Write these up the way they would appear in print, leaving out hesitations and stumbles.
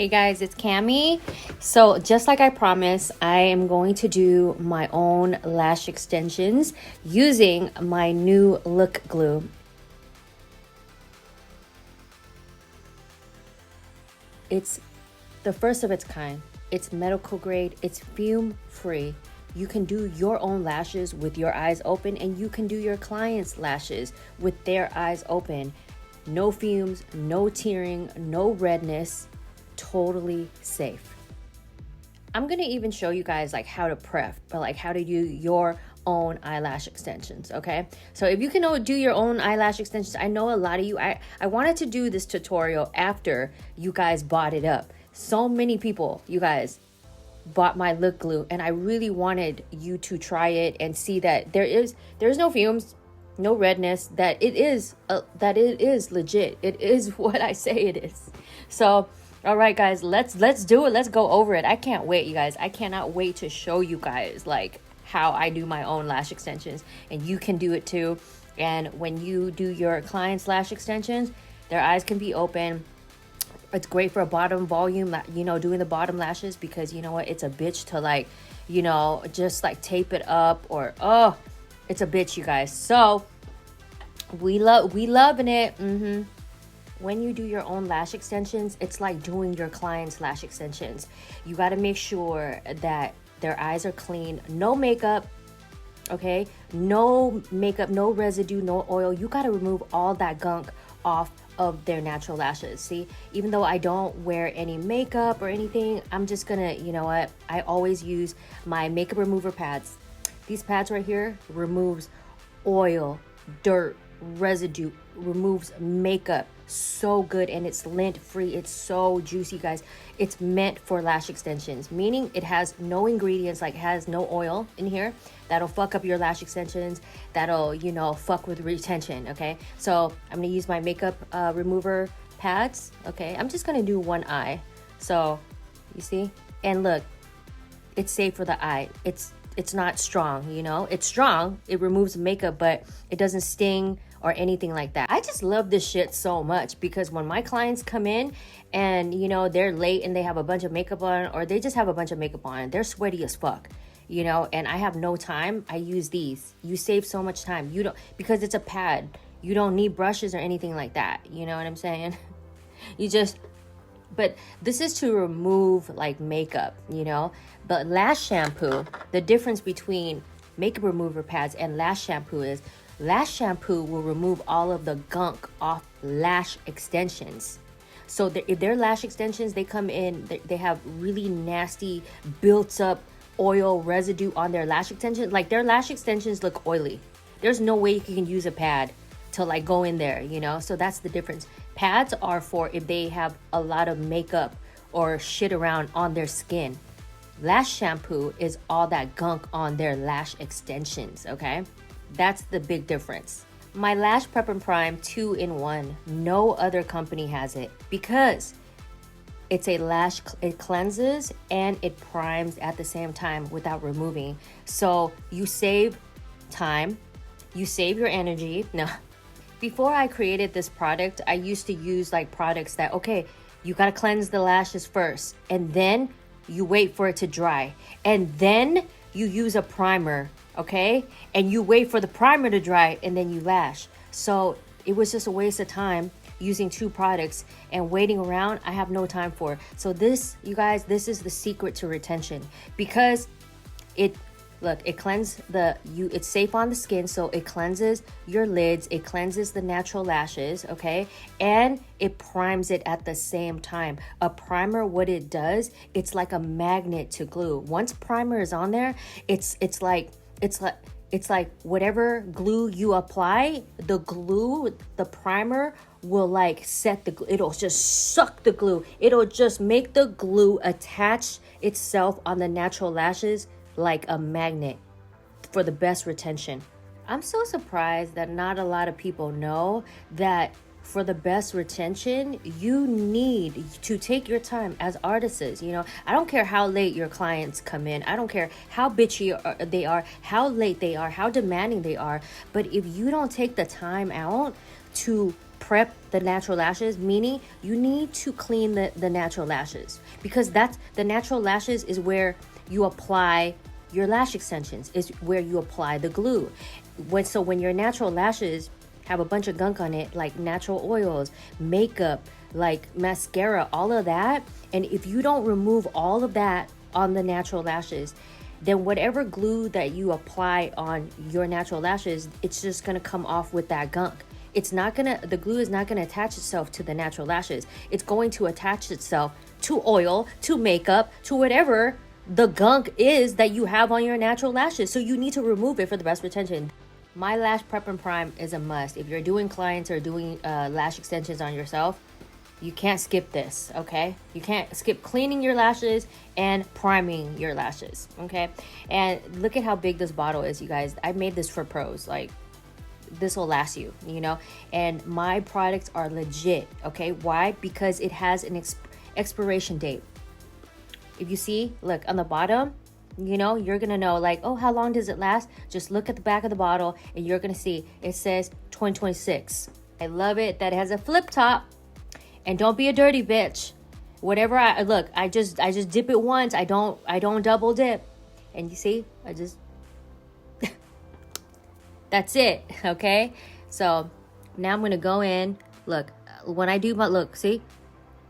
Hey guys, it's Cami. So just like I promised, I am going to do my own lash extensions using my new Look Glue. It's the first of its kind. It's medical grade, it's fume free. You can do your own lashes with your eyes open, and you can do your clients' lashes with their eyes open. No fumes, no tearing, no redness. Totally safe. I'm gonna even show you guys like how to prep, but like how to do your own eyelash extensions. Okay, so if you can do your own eyelash extensions, I know a lot of you, I wanted to do this tutorial after you guys bought it up. So many people, you guys, bought my Look Glue, and I really wanted you to try it and see that there's no fumes, no redness, that it is legit. It is what I say it is. So all right guys, let's do it. Let's go over it. I can't wait, you guys. I cannot wait to show you guys like how I do my own lash extensions, and you can do it too. And when you do your clients' lash extensions, their eyes can be open. It's great for a bottom volume, you know, doing the bottom lashes, because you know what, it's a bitch to like, you know, just like tape it up, or it's a bitch, you guys. So we loving it. When you do your own lash extensions, it's like doing your clients' lash extensions. You got to make sure that their eyes are clean, no makeup, okay? No makeup, no residue, no oil. You got to remove all that gunk off of their natural lashes. See, even though I don't wear any makeup or anything, I'm just gonna, you know what, I always use my makeup remover pads. These pads right here removes oil, dirt, residue, removes makeup. So good, and it's lint free. It's so juicy, guys. It's meant for lash extensions, meaning it has no ingredients, like has no oil in here that'll fuck up your lash extensions, that'll, you know, fuck with retention. Okay, so I'm gonna use my makeup remover pads. Okay, I'm just gonna do one eye, so you see, and look, it's safe for the eye. It's not strong, you know, it's strong, it removes makeup, but it doesn't sting or anything like that. I just love this shit so much, because when my clients come in and, you know, they're late and they have a bunch of makeup on, or they just have a bunch of makeup on, they're sweaty as fuck, you know, and I have no time, I use these. You save so much time. You don't, because it's a pad, you don't need brushes or anything like that, you know what I'm saying? You just, but this is to remove like makeup, you know. But lash shampoo, the difference between makeup remover pads and lash shampoo is lash shampoo will remove all of the gunk off lash extensions. So if they're lash extensions, they come in, they have really nasty built up oil residue on their lash extensions. Like their lash extensions look oily. There's no way you can use a pad to like go in there, you know. So that's the difference. Pads are for if they have a lot of makeup or shit around on their skin. Lash shampoo is all that gunk on their lash extensions, okay? That's the big difference. My Lash Prep and Prime 2-in-1, no other company has it, because it's a lash, it cleanses and it primes at the same time without removing. So you save time, you save your energy. No, before I created this product, I used to use like products that, okay, you gotta cleanse the lashes first, and then you wait for it to dry, and then you use a primer, okay? And you wait for the primer to dry, and then you lash. So it was just a waste of time using two products and waiting around. I have no time for it. So this, you guys, this is the secret to retention, because it, look, it cleanses it's safe on the skin, so it cleanses your lids, it cleanses the natural lashes, okay? And it primes it at the same time. A primer, what it does, it's like a magnet to glue. Once primer is on there, it's like whatever glue you apply, the primer will like set the glue. It'll just suck the glue. It'll just make the glue attach itself on the natural lashes like a magnet for the best retention. I'm so surprised that not a lot of people know that for the best retention, you need to take your time as artists. You know, I don't care how late your clients come in. I don't care how bitchy they are, how late they are, how demanding they are. But if you don't take the time out to prep the natural lashes, meaning you need to clean the natural lashes, because that's the natural lashes is where you apply your lash extensions, is where you apply the glue. When your natural lashes have a bunch of gunk on it, like natural oils, makeup, like mascara, all of that, and if you don't remove all of that on the natural lashes, then whatever glue that you apply on your natural lashes, it's just gonna come off with that gunk. The glue is not gonna attach itself to the natural lashes. It's going to attach itself to oil, to makeup, to whatever the gunk is that you have on your natural lashes. So you need to remove it for the best retention. My lash prep and prime is a must. If you're doing clients or doing lash extensions on yourself, you can't skip this, okay? You can't skip cleaning your lashes and priming your lashes, okay? And look at how big this bottle is, you guys. I made this for pros. Like, this will last you, you know? And my products are legit, okay? Why? Because it has an expiration date. If you see, look, on the bottom, you know, you're gonna know, like, oh, how long does it last? Just look at the back of the bottle and you're gonna see it says 2026. I love it that it has a flip top. And don't be a dirty bitch. Whatever I just dip it once. I don't double dip. And you see, that's it, okay? So now I'm gonna go in. Look, when I do my see,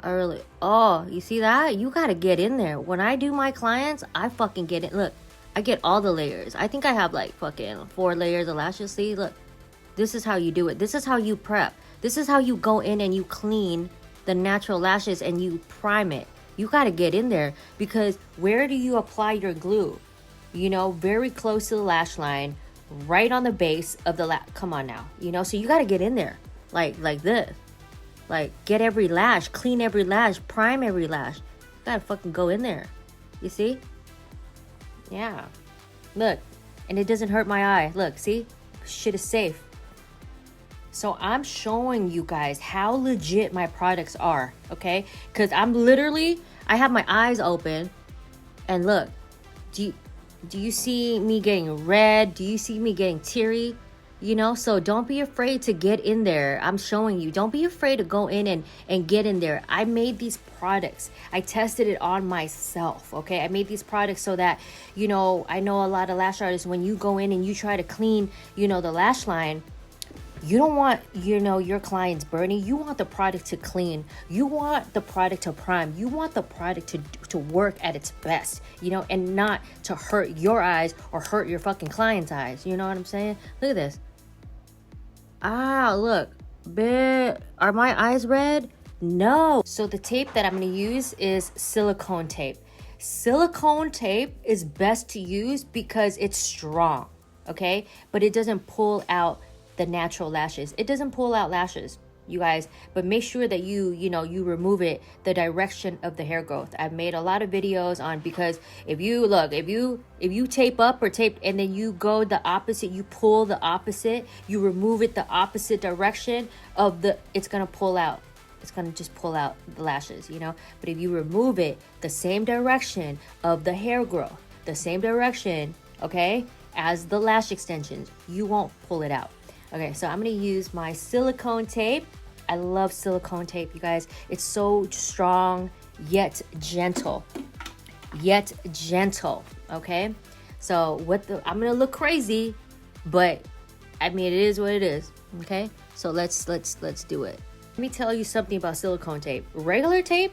you see that? You gotta get in there. When I do my clients, I fucking get it. Look, I get all the layers. I think I have like fucking 4 layers of lashes. See, look, this is how you do it. This is how you prep. This is how you go in and you clean the natural lashes and you prime it. You got to get in there, because where do you apply your glue? You know, very close to the lash line, right on the base of the come on now, you know, so you got to get in there like this, like get every lash, clean every lash, prime every lash. You got to fucking go in there. You see? Yeah. Look, and it doesn't hurt my eye. Look, see? Shit is safe. So I'm showing you guys how legit my products are, okay? Because I have my eyes open, and look, do you see me getting red? Do you see me getting teary? You know, so don't be afraid to get in there. I'm showing you. Don't be afraid to go in and get in there. I made these products. I tested it on myself, okay? I made these products so that, you know, I know a lot of lash artists, when you go in and you try to clean, you know, the lash line, you don't want, you know, your clients burning. You want the product to clean. You want the product to prime. You want the product to work at its best, you know, and not to hurt your eyes or hurt your fucking client's eyes. You know what I'm saying? Look at this. Look. Are my eyes red? No. So the tape that I'm going to use is silicone tape. Silicone tape is best to use because it's strong, okay? But it doesn't pull out the natural lashes. It doesn't pull out lashes, you guys, but make sure that you remove it the direction of the hair growth. I've made a lot of videos on, because if you tape up or tape and then you go the opposite, you pull the opposite, you remove it the opposite direction of it's gonna pull out. It's gonna just pull out the lashes, you know. But if you remove it the same direction of the hair growth, the same direction, okay, as the lash extensions, you won't pull it out. Okay, so I'm gonna use my silicone tape. I love silicone tape, you guys. It's so strong, yet gentle. Okay? So I'm gonna look crazy, but I mean, it is what it is, okay? So let's do it. Let me tell you something about silicone tape. Regular tape,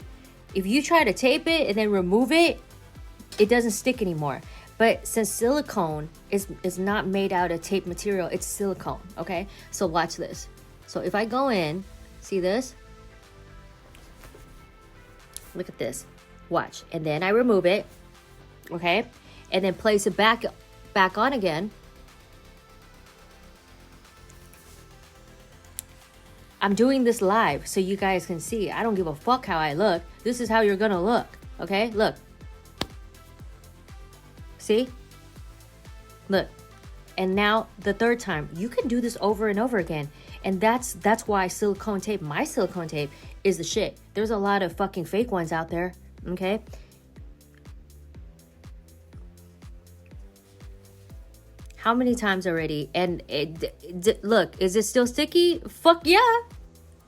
if you try to tape it and then remove it, it doesn't stick anymore. But since silicone is not made out of tape material, it's silicone, okay? So watch this. So if I go in, see this? Look at this. Watch. And then I remove it, okay? And then place it back on again. I'm doing this live so you guys can see. I don't give a fuck how I look. This is how you're gonna look, okay? Look. See? Look. And now the third time. You can do this over and over again. And that's why silicone tape, my silicone tape, is the shit. There's a lot of fucking fake ones out there, okay? How many times already? And look, is it still sticky? Fuck yeah.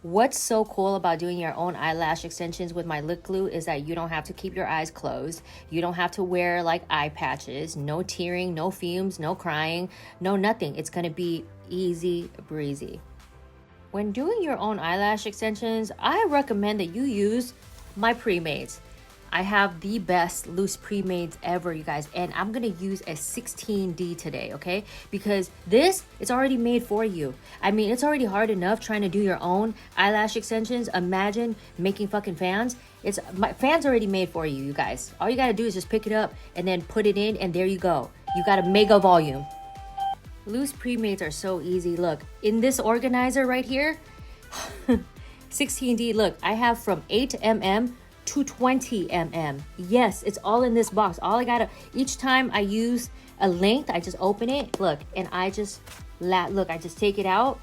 What's so cool about doing your own eyelash extensions with my lip glue is that you don't have to keep your eyes closed. You don't have to wear like eye patches, no tearing, no fumes, no crying, no nothing. It's gonna be easy breezy. When doing your own eyelash extensions, I recommend that you use my pre-mades. I have the best loose pre-mades ever, you guys, and I'm gonna use a 16D today, okay? Because this, it's already made for you. I mean, it's already hard enough trying to do your own eyelash extensions. Imagine making fucking fans. My fans already made for you, you guys. All you gotta do is just pick it up and then put it in, and there you go. You got a mega volume. Loose pre-mades are so easy. Look, in this organizer right here, 16D, look, I have from 8mm to 20mm. Yes, it's all in this box. Each time I use a length, I just open it, look, and I just take it out.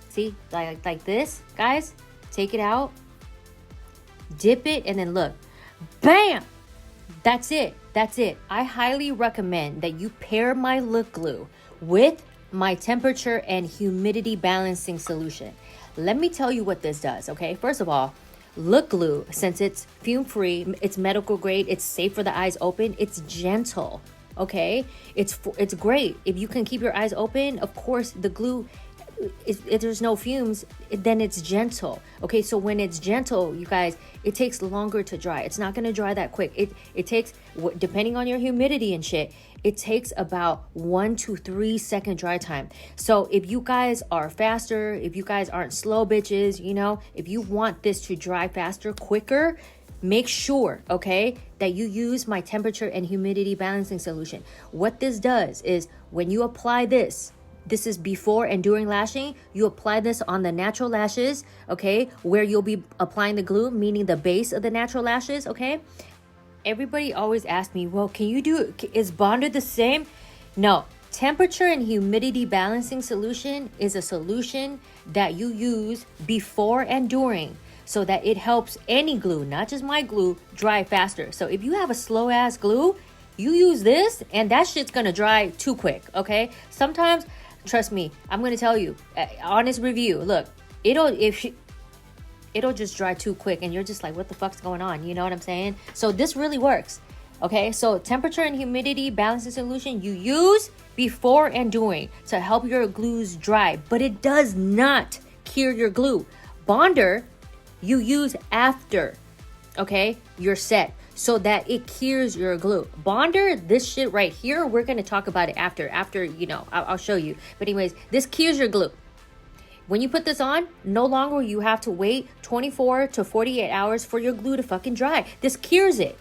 See, like this, guys, take it out, dip it, and then look, bam, that's it. I highly recommend that you pair my lip glue with my temperature and humidity balancing solution. Let me tell you what this does, okay? First of all, lip glue, since it's fume free, it's medical grade, it's safe for the eyes open, it's gentle, okay? It's great. If you can keep your eyes open, of course, the glue, if there's no fumes, then it's gentle, okay? So when it's gentle, you guys, it takes longer to dry. It's not gonna dry that quick. It takes, depending on your humidity and shit, it takes about 1 to 3 second dry time. So if you guys are faster, if you guys aren't slow bitches, you know, if you want this to dry faster, quicker, make sure, okay, that you use my temperature and humidity balancing solution. What this does is when you apply this is before and during lashing, you apply this on the natural lashes, okay, where you'll be applying the glue, meaning the base of the natural lashes, okay? Everybody always asks me, well, is Bonder the same? No, temperature and humidity balancing solution is a solution that you use before and during so that it helps any glue, not just my glue, dry faster. So if you have a slow ass glue, you use this and that shit's gonna dry too quick, okay? Sometimes, trust me, I'm gonna tell you, honest review, look, it'll just dry too quick and you're just like, what the fuck's going on? You know what I'm saying? So this really works. Okay, so temperature and humidity balancing solution you use before and during to help your glues dry, but it does not cure your glue. Bonder you use after, okay, you're set, so that it cures your glue. Bonder, this shit right here, we're gonna talk about it after, you know, I'll show you. But anyways, this cures your glue. When you put this on, no longer will you have to wait 24 to 48 hours for your glue to fucking dry. This cures it.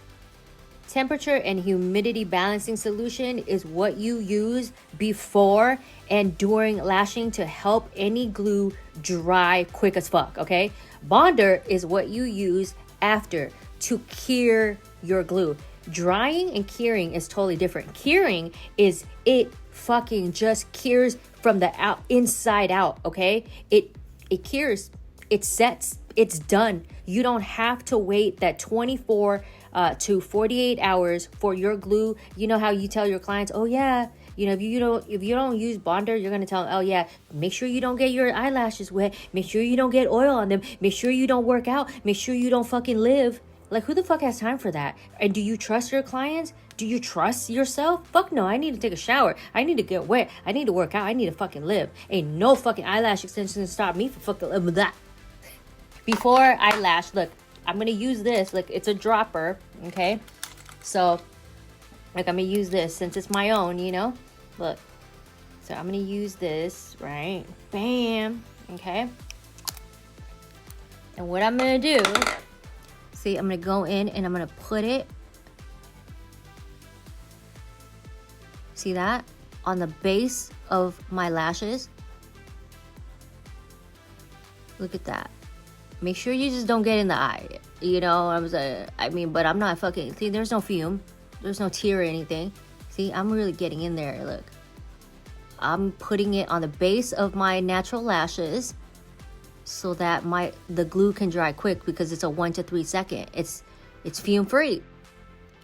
Temperature and humidity balancing solution is what you use before and during lashing to help any glue dry quick as fuck, okay? Bonder is what you use after to cure your glue. Drying and curing is totally different. Curing is it fucking just cures from the inside out, okay? It cures, it sets, it's done. You don't have to wait that 24 to 48 hours for your glue. You know how you tell your clients, oh yeah, you know, if you don't use Bonder, you're gonna tell them, oh yeah, make sure you don't get your eyelashes wet, make sure you don't get oil on them, make sure you don't work out, make sure you don't fucking live. Like, who the fuck has time for that? And do you trust your clients? Do you trust yourself? Fuck no, I need to take a shower. I need to get wet. I need to work out. I need to fucking live. Ain't no fucking eyelash extensions to stop me from fucking living that. Before I lash, look, I'm going to use this. Look, it's a dropper, okay? So, like, I'm going to use this since it's my own, you know? Look. So, I'm going to use this, right? Bam. Okay? And what I'm going to do... See, I'm going to go in and I'm going to put it, see that, on the base of my lashes. Look at that. Make sure you just don't get in the eye. You know, but I'm not fucking, see, there's no fume. There's no tear or anything. See, I'm really getting in there, look. I'm putting it on the base of my natural lashes, so that the glue can dry quick because it's a 1 to 3 second. It's fume free.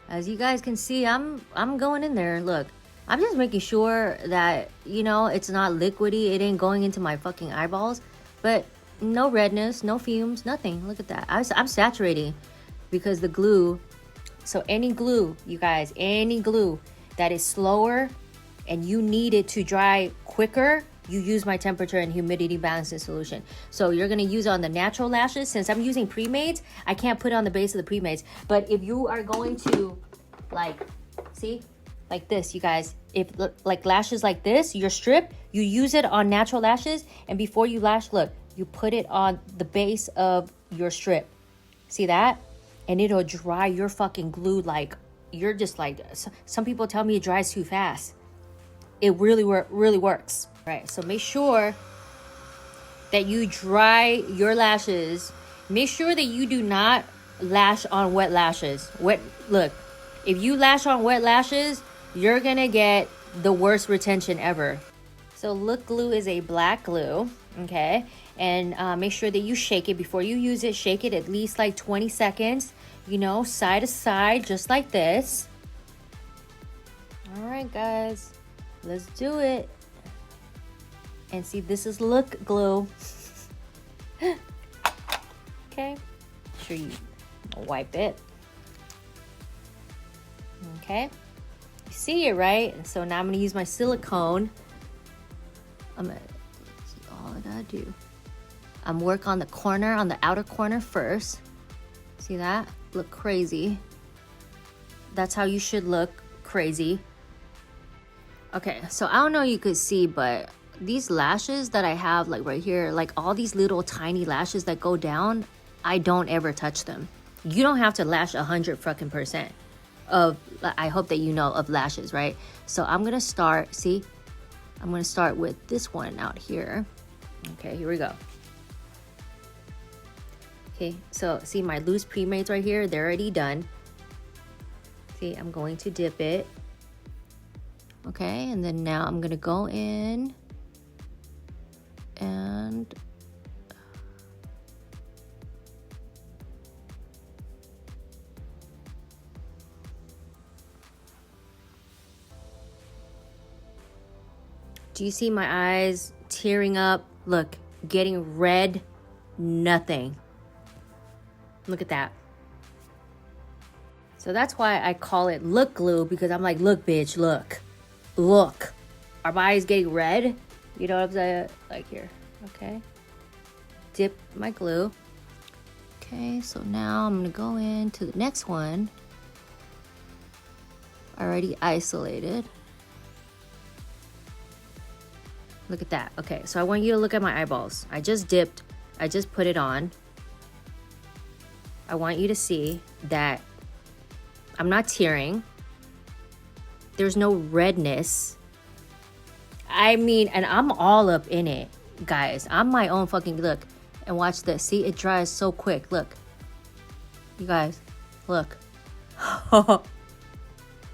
As you guys can see, I'm going in there. Look, I'm just making sure that, you know, it's not liquidy. It ain't going into my fucking eyeballs. But No redness, no fumes, nothing. Look at that. I'm saturating because the glue. So any glue, you guys, any glue that is slower and you need it to dry quicker, you use my temperature and humidity balancing solution. So you're gonna use it on the natural lashes. Since I'm using pre-mades, I can't put it on the base of the pre-mades. But if you are going to, like, see, like this, you guys, if like lashes like this, your strip, you use it on natural lashes, and before you lash, look, you put it on the base of your strip. See that? And it'll dry your fucking glue like, you're just like, some people tell me it dries too fast. It really works. Right, so make sure that you dry your lashes. Make sure that you do not lash on wet lashes. Look, if you lash on wet lashes, you're gonna get the worst retention ever. So Look Glue is a black glue, okay? And make sure that you shake it before you use it. Shake it at least like 20 seconds, you know, side to side, just like this. All right, guys, let's do it. And see, this is Look Glue. Okay, sure you wipe it. Okay, you see it, right? So now I'm gonna use my silicone. I'm gonna see all I gotta do. I'm work on the corner, on the outer corner first. See that? Look crazy. That's how you should look, crazy. Okay, so I don't know if you could see, but these lashes that I have, like right here, like all these little tiny lashes that go down, I don't ever touch them. You don't have to lash 100% of, I hope that you know, of lashes, right? So I'm gonna start, see? I'm gonna start with this one out here. Okay, here we go. Okay, so see my loose pre-mades right here, they're already done. See, I'm going to dip it. Okay, and then now I'm gonna go in and do you see my eyes tearing up? Look, getting red, nothing. Look at that. So that's why I call it Look Glue, because I'm like, look, bitch, look. Look. Are my eyes getting red? You know what I'm saying? Like here. Okay. Dip my glue. Okay, so now I'm gonna go into the next one. Already isolated. Look at that. Okay, so I want you to look at my eyeballs. I just dipped. I just put it on. I want you to see that I'm not tearing. There's no redness. I mean, and I'm all up in it, guys. I'm my own fucking, look. And watch this. See, it dries so quick. Look. You guys, look.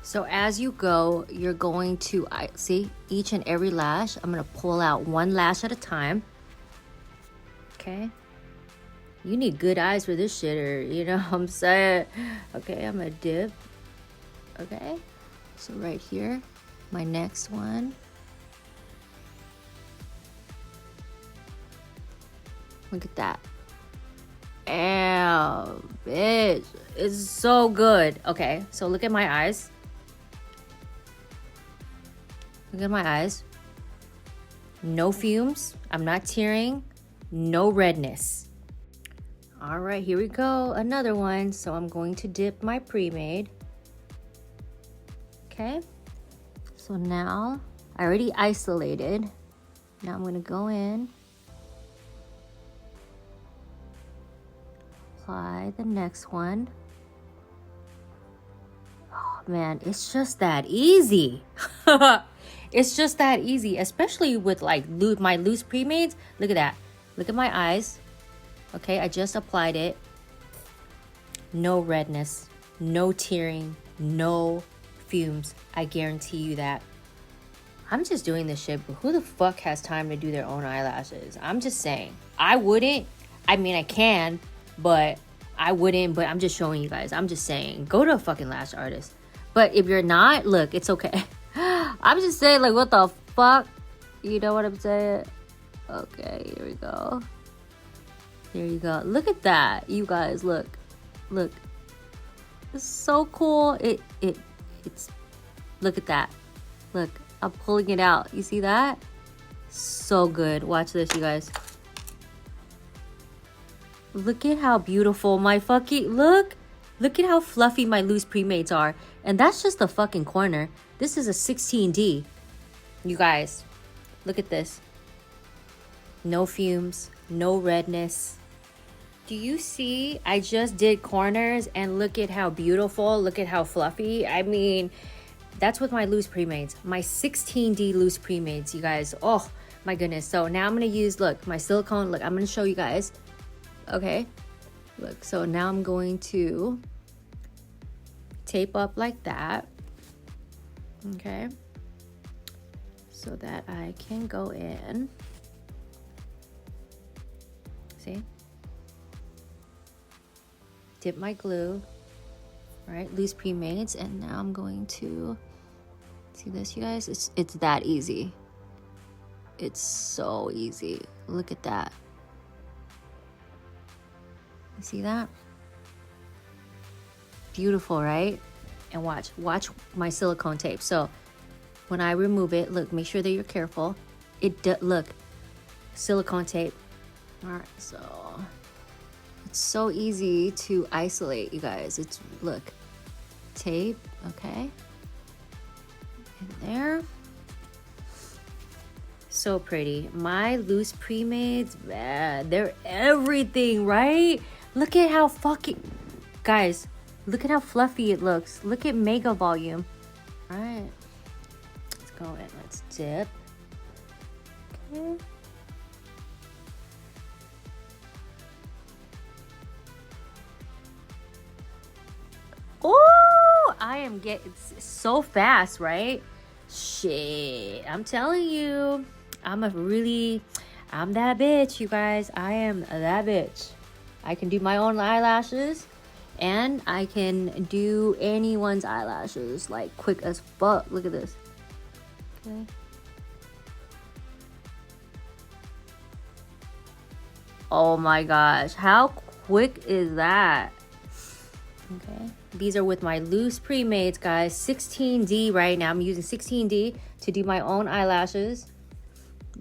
So as you go, you're going to, see, each and every lash, I'm going to pull out one lash at a time. Okay. You need good eyes for this shit, or you know what I'm saying? Okay, I'm going to dip. Okay. So right here, my next one. Look at that. Ew, bitch. It's so good. Okay, so look at my eyes. Look at my eyes. No fumes. I'm not tearing. No redness. All right, here we go. Another one. So I'm going to dip my pre-made. Okay. So now I already isolated. Now I'm going to go in. Apply the next one. Oh man, it's just that easy. It's just that easy, especially with like my loose pre-mades. Look at that. Look at my eyes. Okay, I just applied it. No redness, no tearing, no fumes. I guarantee you that. I'm just doing this shit, but who the fuck has time to do their own eyelashes? I'm just saying. I wouldn't. I mean, I can, but I wouldn't. But I'm just showing you guys. I'm just saying. Go to a fucking lash artist. But if you're not, look, it's okay. I'm just saying, like, what the fuck? You know what I'm saying? Okay, here we go. There you go. Look at that, you guys. Look. It's so cool. It's look at that. Look, I'm pulling it out. You see that? So good. Watch this, you guys. Look at how beautiful my fucking look at how fluffy my loose pre-mates are. And that's just the fucking corner. This is a 16D. You guys, look at this. No fumes, no redness. Do you see? I just did corners and look at how beautiful, look at how fluffy. I mean, that's with my loose pre-mates. My 16D loose pre-mates, you guys. Oh my goodness. So now I'm gonna use, look, my silicone. Look, I'm gonna show you guys. Okay, look, so now I'm going to tape up like that. Okay, so that I can go in. See? Dip my glue, right? Loose pre-mates, and now I'm going to see this, you guys. It's that easy. It's so easy. Look at that. You see that? Beautiful, right? And watch my silicone tape. So when I remove it, look, make sure that you're careful. Look, silicone tape. All right, so it's so easy to isolate, you guys. It's, look, tape, okay, in there. So pretty. My loose pre-mates, man, they're everything, right? Look at how fucking, guys, look at how fluffy it looks. Look at mega volume. All right, let's go in, let's dip. Okay. Oh, I am getting so fast, right? Shit, I'm telling you, I'm that bitch, you guys. I am that bitch. I can do my own eyelashes, and I can do anyone's eyelashes like quick as fuck. Look at this. Okay. Oh my gosh, how quick is that? Okay, these are with my loose pre-mates, guys. 16D right now. I'm using 16D to do my own eyelashes.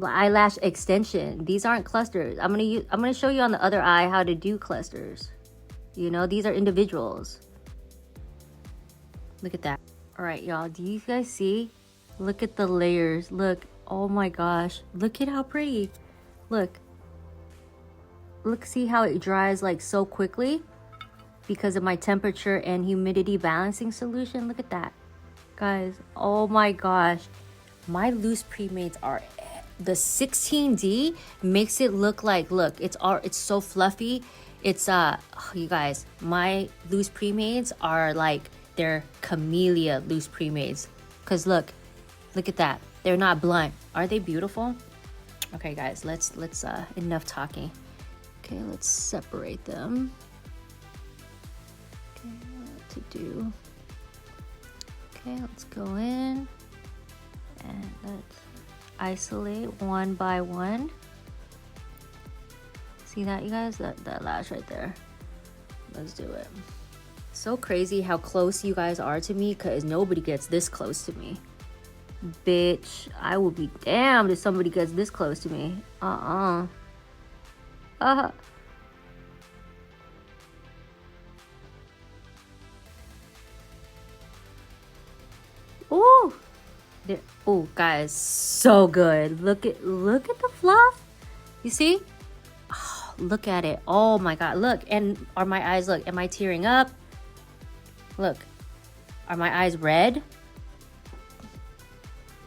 Eyelash extension. These aren't clusters. I'm gonna show you on the other eye how to do clusters. You know, these are individuals. Look at that. All right, y'all. Do you guys see? Look at the layers. Look. Oh my gosh. Look at how pretty. Look. Look. See how it dries like so quickly because of my temperature and humidity balancing solution. Look at that, guys. Oh my gosh. My loose pre-mates are. The 16D makes it look like, look, it's so fluffy. It's you guys, my loose pre-mates are like, they're camellia loose pre-mates. Cause look at that. They're not blunt. Are they beautiful? Okay, guys, let's enough talking. Okay, let's separate them. Okay, what to do? Okay, let's go in and let's isolate one by one. See that, you guys? That lash right there. Let's do it. So crazy how close you guys are to me, because nobody gets this close to me. Bitch, I will be damned if somebody gets this close to me. Ooh. Oh, guys, so good. Look at the fluff. You see? Oh, look at it. Oh my god. Look, and are my eyes, look, am I tearing up? Look. Are my eyes red?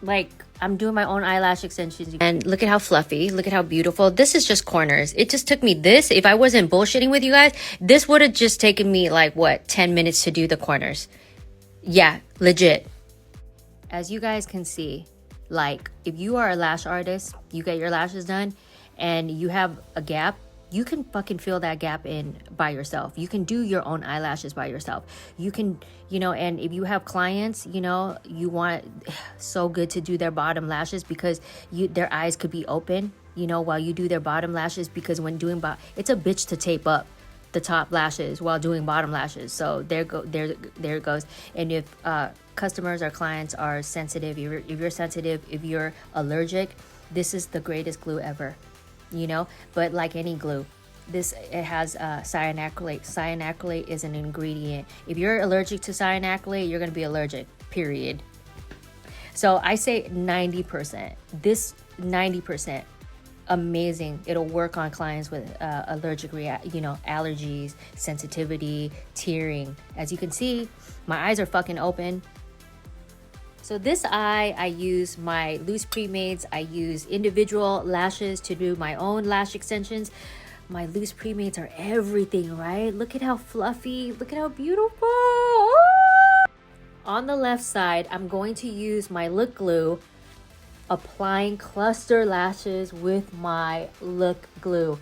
Like, I'm doing my own eyelash extensions. And look at how fluffy. Look at how beautiful. This is just corners. It just took me this. If I wasn't bullshitting with you guys, this would have just taken me like, what, 10 minutes to do the corners. Yeah, legit. As you guys can see, like, if you are a lash artist, you get your lashes done and you have a gap, you can fucking fill that gap in by yourself. You can do your own eyelashes by yourself. You can, you know, and if you have clients, you know, you want so good to do their bottom lashes because their eyes could be open. you know, while you do their bottom lashes, because when doing it's a bitch to tape up the top lashes while doing bottom lashes. So there it goes. And if customers or clients are sensitive, if you're sensitive, if you're allergic, this is the greatest glue ever, you know. But like any glue, it has cyanacrylate. Cyanacrylate is an ingredient. If you're allergic to cyanacrylate, you're going to be allergic, period. So I say 90%. This 90%, amazing. It'll work on clients with allergic allergies, sensitivity, tearing. As you can see, my eyes are fucking open. So this eye, I use my loose pre-mades. I use individual lashes to do my own lash extensions. My loose pre-mades are everything, right? Look at how fluffy, look at how beautiful. On the left side, I'm going to use my lip glue, applying cluster lashes with my lip glue.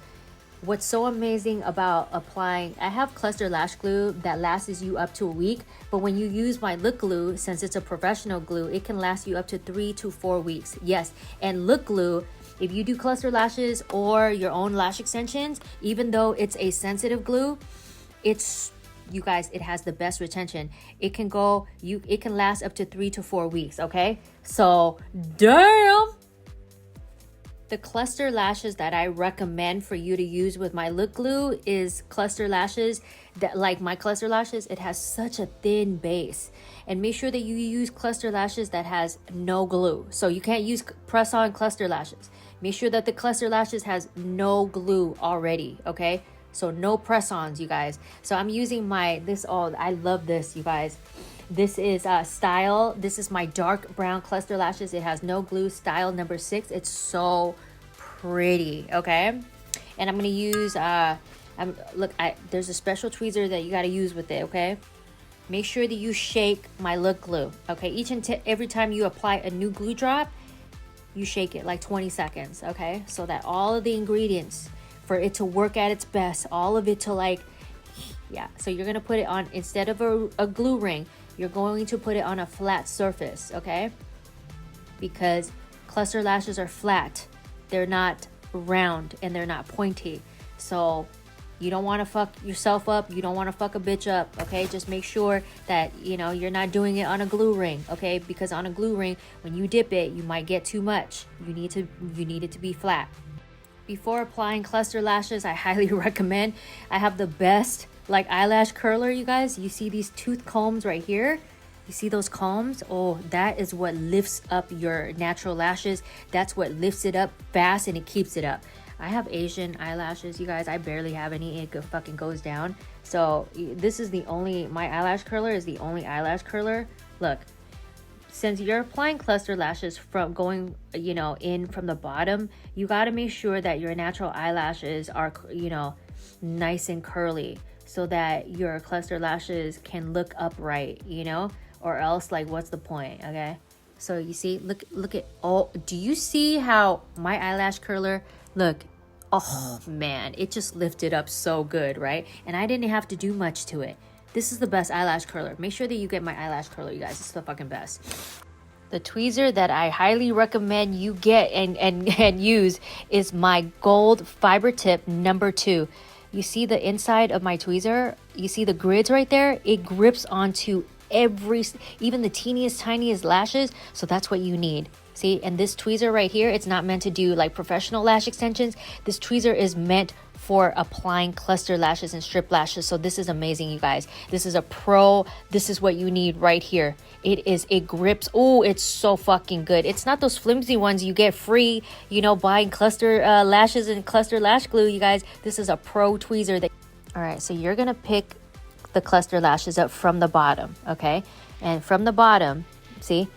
What's so amazing about applying, I have cluster lash glue that lasts you up to a week, but when you use my lip glue, since it's a professional glue, it can last you up to 3 to 4 weeks. Yes, and lip glue, if you do cluster lashes or your own lash extensions, even though it's a sensitive glue, you guys, it has the best retention. It can last up to 3 to 4 weeks, okay? So, damn! The cluster lashes that I recommend for you to use with my lip glue is cluster lashes that, like my cluster lashes, it has such a thin base. And make sure that you use cluster lashes that has no glue. So you can't use press-on cluster lashes. Make sure that the cluster lashes has no glue already, okay? So no press-ons, you guys. So I'm using I love this, you guys. This is Style. This is my dark brown cluster lashes. It has no glue, Style number 6. It's so pretty, okay? And I'm gonna use, there's a special tweezer that you gotta use with it, okay? Make sure that you shake my lip glue, okay? Each and every time you apply a new glue drop, you shake it like 20 seconds, okay? So that all of the ingredients, for it to work at its best, all of it to so you're gonna put it on, instead of a glue ring, you're going to put it on a flat surface, okay? Because cluster lashes are flat. They're not round and they're not pointy. So you don't want to fuck yourself up. You don't want to fuck a bitch up, okay? Just make sure that, you're not doing it on a glue ring, okay? Because on a glue ring, when you dip it, you might get too much. You need it to be flat. Before applying cluster lashes, I highly recommend, I have the best eyelash curler, you guys. You see these tooth combs right here? You see those combs? Oh, that is what lifts up your natural lashes. That's what lifts it up fast and it keeps it up. I have Asian eyelashes, you guys. I barely have any. It fucking goes down. So this is my eyelash curler is the only eyelash curler. Look, since you're applying cluster lashes from going, in from the bottom, you got to make sure that your natural eyelashes are, nice and curly, so that your cluster lashes can look upright, or else what's the point, okay? So you see, look at, do you see how my eyelash curler, look, oh man, it just lifted up so good, right? And I didn't have to do much to it. This is the best eyelash curler. Make sure that you get my eyelash curler, you guys. It's the fucking best. The tweezer that I highly recommend you get and use is my gold fiber tip number 2. You see the inside of my tweezer? You see the grids right there? It grips onto even the teeniest, tiniest lashes. So that's what you need. See, and this tweezer right here, it's not meant to do professional lash extensions. This tweezer is meant for applying cluster lashes and strip lashes. So this is amazing, you guys. This is a pro. This is what you need right here. It grips. Oh, it's so fucking good. It's not those flimsy ones you get free, buying cluster lashes and cluster lash glue, you guys. This is a pro tweezer. All right, so you're gonna pick the cluster lashes up from the bottom, okay? And from the bottom, see,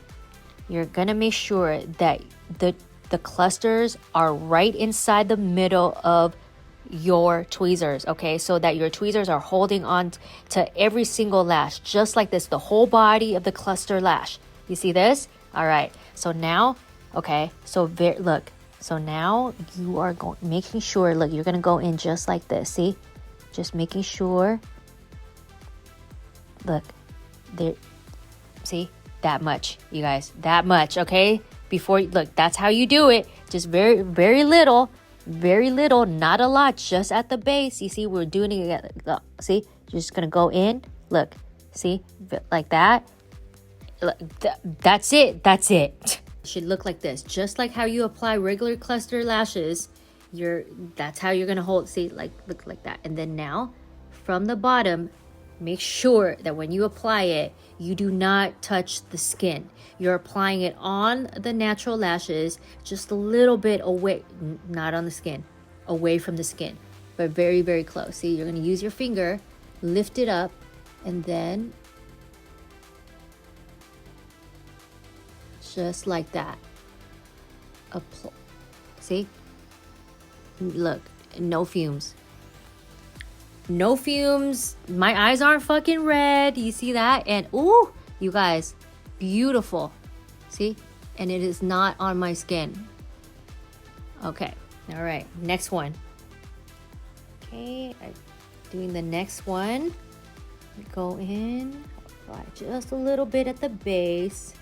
you're gonna make sure that the clusters are right inside the middle of your tweezers, okay? So that your tweezers are holding on to every single lash, just like this, the whole body of the cluster lash. You see this? All right, so now, okay, so look, so now you are making sure, look, you're gonna go in just like this, see? Just making sure, look, there, see? That much, you guys, that much, okay? Look, that's how you do it. just very, very little, not a lot, just at the base. You see, we're doing it, see, you're just gonna go in, look, see, like that. That's it. It should look like this, just like how you apply regular cluster lashes. That's how you're gonna hold, see, like, look like that. And then now from the bottom, make sure that when you apply it, you do not touch the skin. You're applying it on the natural lashes, just a little bit away, not on the skin, away from the skin, but very, very close. See, you're gonna use your finger, lift it up, and then just like that. See? Look, no fumes. No fumes. My eyes aren't fucking red. You see that? And ooh, you guys, beautiful. See? And it is not on my skin. Okay. All right. Next one. Okay. I'm doing the next one. Go in. Apply just a little bit at the base.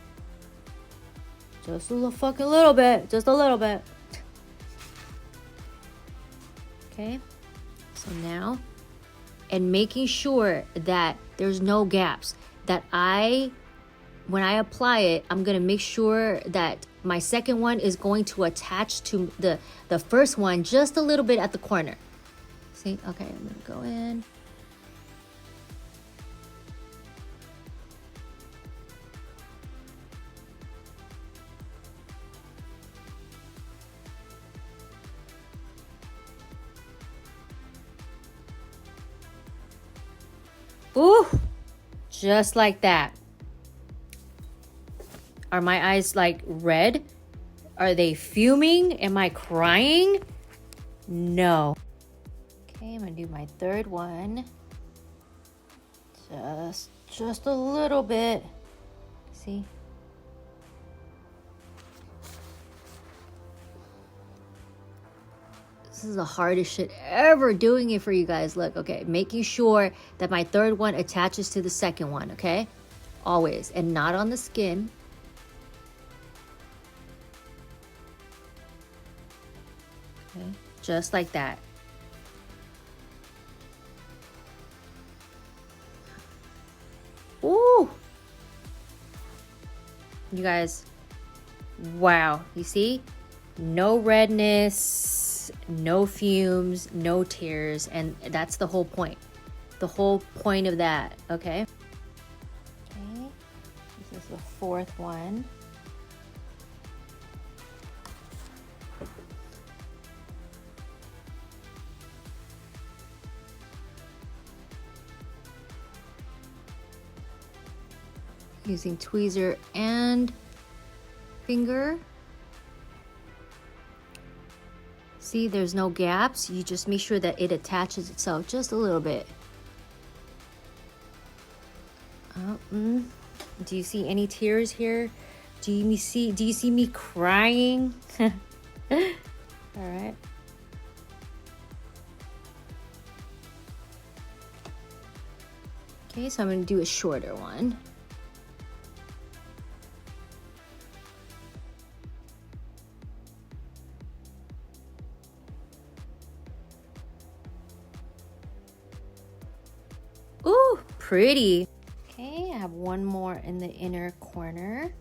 Just a little fucking little bit. Just a little bit. Okay. So now, and making sure that there's no gaps, that when I apply it, I'm gonna make sure that my second one is going to attach to the first one just a little bit at the corner. See? Okay, I'm gonna go in. Ooh, just like that. Are my eyes like red? Are they fuming? Am I crying? No. Okay, I'm gonna do my third one. Just a little bit. See? This is the hardest shit ever doing it for you guys. Look, okay, making sure that my third one attaches to the second one, okay? Always, and not on the skin. Okay, just like that. Ooh! You guys, wow, you see? No redness, no fumes, no tears, and that's the whole point. The whole point of that, okay? Okay, this is the fourth one. Using tweezer and finger. See, there's no gaps. You just make sure that it attaches itself just a little bit. Do you see any tears here? Do you see me crying? All right. Okay, so I'm gonna do a shorter one. Ooh, pretty. Okay, I have one more in the inner corner.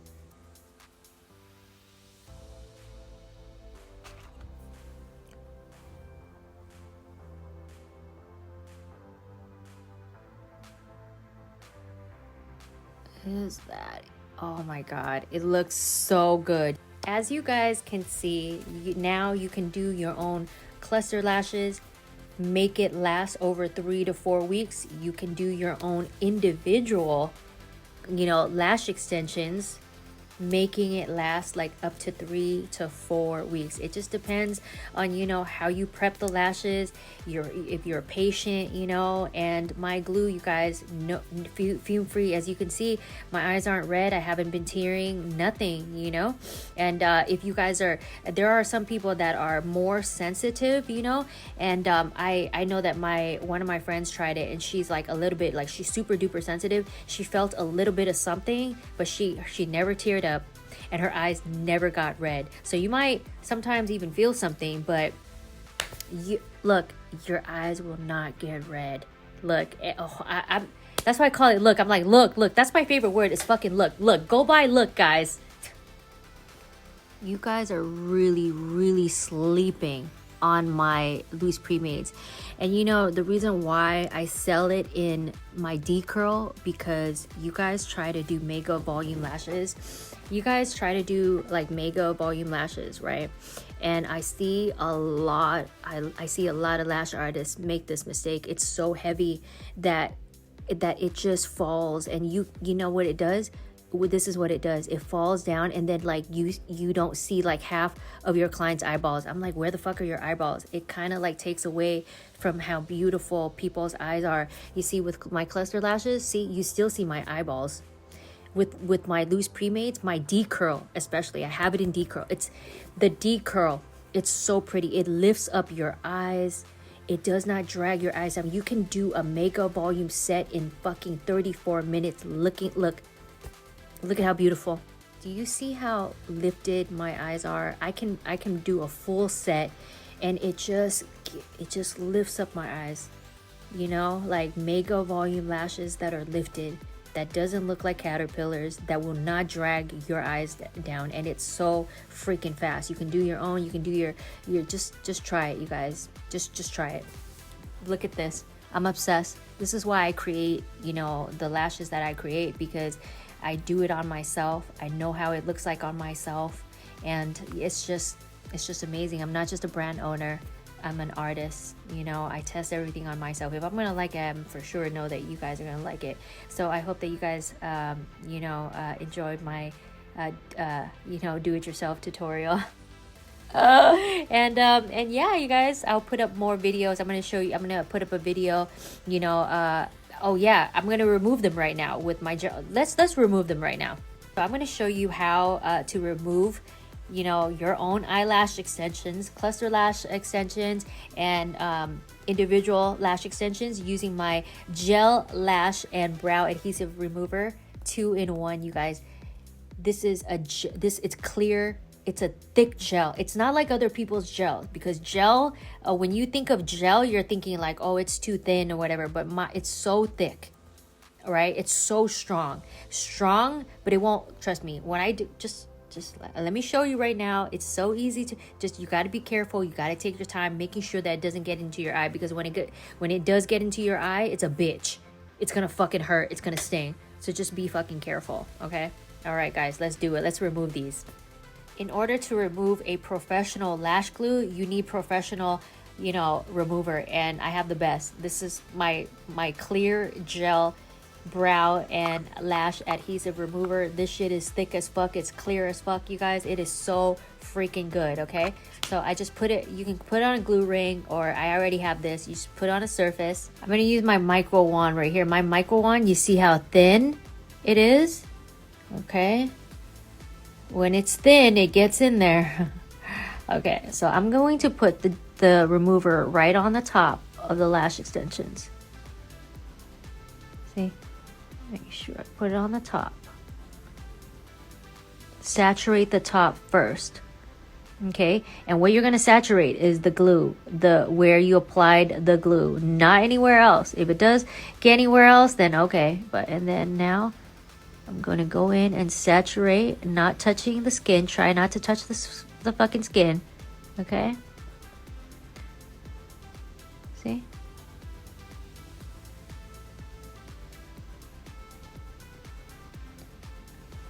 Is that? Oh my God, it looks so good. As you guys can see, now you can do your own cluster lashes. Make it last over 3 to 4 weeks. You can do your own individual, lash extensions, making it last like up to 3 to 4 weeks. It just depends on how you prep the lashes, if you're patient, and my glue, you guys, no fume free. As you can see, my eyes aren't red. I haven't been tearing, nothing, and if you guys there are some people that are more sensitive, and I know that one of my friends tried it, and she's like a little bit, like, she's super duper sensitive. She felt a little bit of something, but she never teared up. and her eyes never got red. So you might sometimes even feel something, but look, your eyes will not get red. Look, that's why I call it look. I'm like, look, that's my favorite word is fucking look, go by look, guys. You guys are really sleeping on my loose pre-mades. And you know, the reason why I sell it in my D curl, because you guys try to do mega volume lashes. You guys try to do like mega volume lashes, right? And I see a lot, I see a lot of lash artists make this mistake. It's so heavy that it just falls, and you know what it does? This is what it does. It falls down, and then like you don't see like half of your client's eyeballs. I'm like, where the fuck are your eyeballs? It kind of like takes away from how beautiful people's eyes are. You see, with my cluster lashes, see, you still see my eyeballs. With my loose pre-mades, my D curl especially, I have it in D curl. It's the D curl. It's so pretty. It lifts up your eyes. It does not drag your eyes down. You can do a mega volume set in fucking 34 minutes. Look at how beautiful. Do you see how lifted my eyes are? I can do a full set, and it just lifts up my eyes. You know, like mega volume lashes that are lifted, that doesn't look like caterpillars, that will not drag your eyes down, and it's so freaking fast. You can do your own. You can do your just try it, you guys. Just try it. Look at this. I'm obsessed. This is why I create, you know, the lashes that I create, because I do it on myself. I know how it looks like on myself, and it's just amazing. I'm not just a brand owner, I'm an artist. You know, I test everything on myself. If I'm gonna like it, I'm for sure know that you guys are gonna like it. So I hope that you guys enjoyed my do-it-yourself tutorial. And yeah, you guys, I'll put up more videos. I'm gonna put up a video, you know, oh yeah, I'm gonna remove them right now with my gel. Let's remove them right now. So I'm gonna show you how to remove, you know, your own eyelash extensions, cluster lash extensions, and individual lash extensions using my gel lash and brow adhesive remover 2-in-1. You guys, this is it's clear. It's a thick gel. It's not like other people's gel, because gel, when you think of gel, you're thinking like, oh, it's too thin or whatever, but it's so thick. All right, it's so strong, but it won't, trust me, when I do, just let me show you right now. It's so easy to you got to be careful. You got to take your time making sure that it doesn't get into your eye, because when it does get into your eye, it's a bitch. It's gonna fucking hurt. It's gonna sting. So just be fucking careful, okay? All right, guys, let's do it. Let's remove these. In order to remove a professional lash glue, you need professional, you know, remover, and I have the best. This is my clear gel brow and lash adhesive remover. This shit is thick as fuck. It's clear as fuck, you guys. It is so freaking good, okay? So I just put it, you can put it on a glue ring, or I already have this. You just put it on a surface. I'm gonna use my micro wand right here. My micro wand, you see how thin it is? Okay. When it's thin, it gets in there. Okay, so I'm going to put the remover right on the top of the lash extensions. See? Make sure I put it on the top. Saturate the top first. Okay, and what you're going to saturate is the glue, where you applied the glue, not anywhere else. If it does get anywhere else, then okay. And then now I'm going to go in and saturate, not touching the skin. Try not to touch the fucking skin. Okay? See?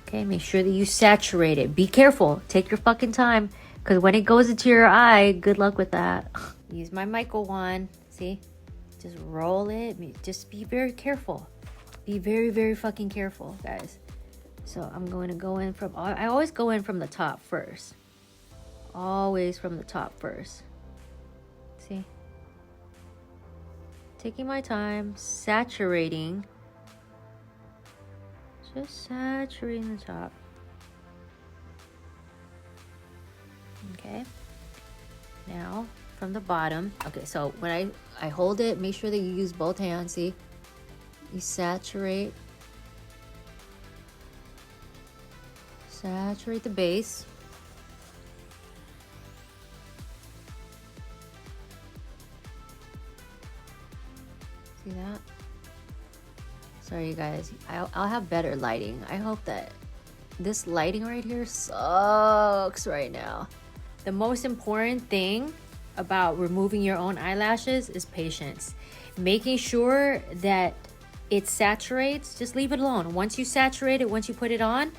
Okay, make sure that you saturate it. Be careful. Take your fucking time, because when it goes into your eye, good luck with that. Use my micro wand. See? Just roll it. Just be very careful. Be very, very fucking careful, guys. So I'm going to go in from, I always go in from the top first. Always from the top first. See? Taking my time, saturating. Just saturating the top. Okay. Now, from the bottom. Okay, so when I hold it, make sure that you use both hands, see? You saturate Saturate the base. See that? Sorry, you guys. I'll have better lighting. I hope that this lighting right here sucks right now. The most important thing about removing your own eyelashes is patience. Making sure that it saturates, just leave it alone. Once you saturate it, once you put it on,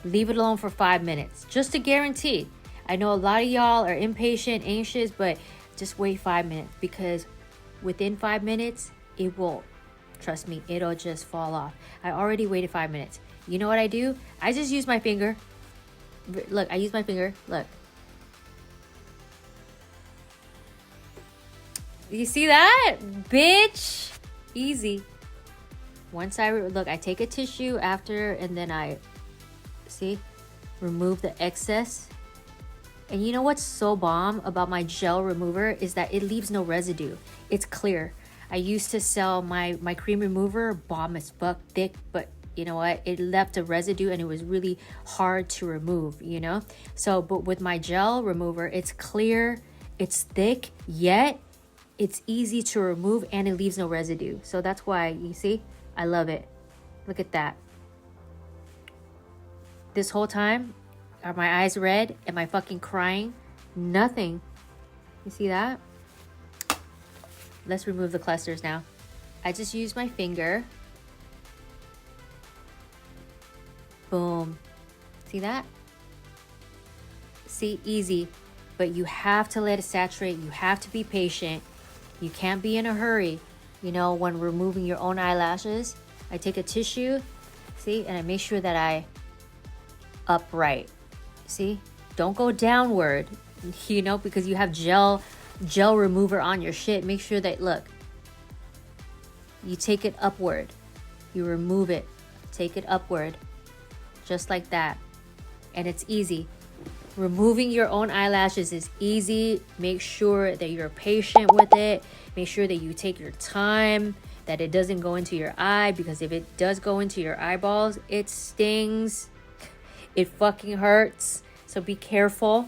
leave it alone for 5 minutes, just to guarantee. I know a lot of y'all are impatient, anxious, but just wait 5 minutes, because within 5 minutes, it will, trust me, it'll just fall off. I already waited 5 minutes. You know what I do? I just use my finger. Look, I use my finger. Look. You see that? Bitch. Easy. Once look, I take a tissue after, and then I, see, remove the excess. And you know what's so bomb about my gel remover is that it leaves no residue. It's clear. I used to sell my cream remover, bomb as fuck, thick, but you know what? It left a residue and it was really hard to remove, you know? So, but with my gel remover, it's clear, it's thick, yet it's easy to remove and it leaves no residue. So that's why, you see, I love it. Look at that. This whole time, are my eyes red? Am I fucking crying? Nothing. You see that? Let's remove the clusters now. I just use my finger. Boom. See that? See, easy. But you have to let it saturate. You have to be patient. You can't be in a hurry. You know, when removing your own eyelashes, I take a tissue, see, and I make sure that I upright. See? Don't go downward, you know, because you have gel remover on your shit. Make sure that, look, you take it upward. You remove it. Take it upward. Just like that. And it's easy. Removing your own eyelashes is easy. Make sure that you're patient with it. Make sure that you take your time, that it doesn't go into your eye, because if it does go into your eyeballs, it stings. It fucking hurts. So be careful.